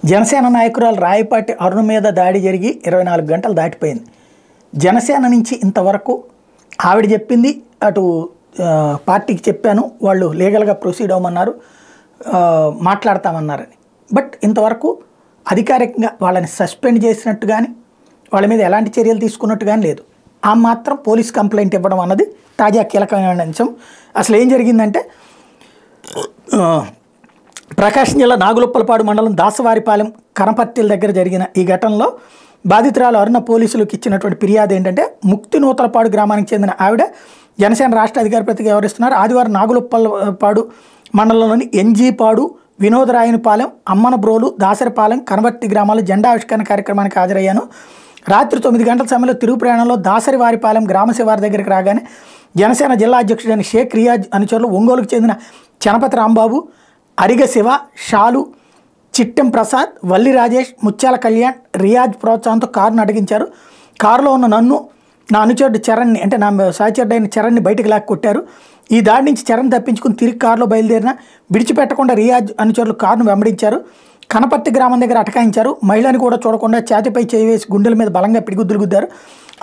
జనసేన నాయకురాలు రాయపాటి అరుణ మీద దాడి జరిగి 24 గంటలు దాటిపోయింది. జనసేన నుంచి ఇంతవరకు ఆవిడ చెప్పింది అటు పార్టీకి చెప్పాను, వాళ్ళు లీగల్గా ప్రొసీడ్ అవ్వమన్నారు, మాట్లాడతామన్నారని. బట్ ఇంతవరకు అధికారికంగా వాళ్ళని సస్పెండ్ చేసినట్టు కానీ వాళ్ళ మీద ఎలాంటి చర్యలు తీసుకున్నట్టు కానీ లేదు. ఆ మాత్రం పోలీస్ కంప్లైంట్ ఇవ్వడం అన్నది తాజా కీలకమైన అంశం. అసలు ఏం జరిగిందంటే ప్రకాశం జిల్లా నాగులుప్పలపాడు మండలం దాసవారిపాలెం కనపర్తిల దగ్గర జరిగిన ఈ ఘటనలో బాధితురాలు అరుణ పోలీసులకు ఇచ్చినటువంటి ఫిర్యాదు ఏంటంటే, ముక్తి నూతలపాడు గ్రామానికి చెందిన ఆవిడ జనసేన రాష్ట్ర అధికార ప్రతినిధిగా వ్యవహరిస్తున్నారు. ఆదివారం నాగులుప్పలపాడు మండలంలోని ఎన్జీపాడు, వినోదరాయనిపాలెం, అమ్మనబ్రోలు, దాసరిపాలెం, కనపర్తి గ్రామాల్లో జెండా ఆవిష్కరణ కార్యక్రమానికి హాజరయ్యాను. రాత్రి 9 గంటల సమయంలో తిరుగు ప్రయాణంలో దాసరివారిపాలెం గ్రామ శివారి దగ్గరికి రాగానే జనసేన జిల్లా అధ్యక్షుడైన షేక్ రియాజ్ అనుచరులు ఒంగోలుకు చెందిన చనపతి రాంబాబు, అరిగ శివ, షాలు, చిట్టెం ప్రసాద్, వల్లి రాజేష్, ముత్యాల కళ్యాణ్, రియాజ్ ప్రోత్సాహంతో కారును అడిగించారు. కారులో ఉన్న నన్ను, నా అనుచరుడు చరణ్ని, అంటే నా సహచరుడైన చరణ్ని బయటకు లాక్కి కొట్టారు. ఈ దాడి నుంచి చరణ్ తప్పించుకుని తిరిగి కారులో బయలుదేరిన విడిచిపెట్టకుండా రియాజ్ అనుచరులు కారును వెంబడించారు. కనపర్తి గ్రామం దగ్గర అటకాయించారు. మహిళని కూడా చూడకుండా ఛాతిపై చేయి వేసి గుండెల మీద బలంగా పిడిగుద్దులు గుద్దారు.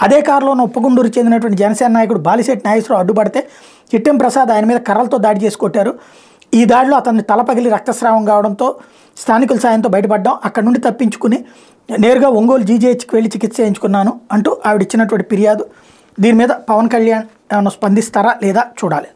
అదే కారులో ఉన్న ఉప్పగుండూరు చెందినటువంటి జనసేన నాయకుడు బాలిశెట్టి నాగేశ్వరరావు అడ్డుపడితే చిట్టెం ప్రసాద్ ఆయన మీద కర్రలతో దాడి చేసి కొట్టారు. ఈ దాడిలో అతన్ని తల పగిలి రక్తస్రావం కావడంతో స్థానికుల సాయంతో బయటపడ్డాం. అక్కడ నుండి తప్పించుకుని నేరుగా ఒంగోలు జీజీహెచ్కి వెళ్ళి చికిత్స చేయించుకున్నాను అంటూ ఆవిడ ఇచ్చినటువంటి ఫిర్యాదు. దీని మీద పవన్ కళ్యాణ్ ఏమైనా స్పందిస్తారా లేదా చూడాలి.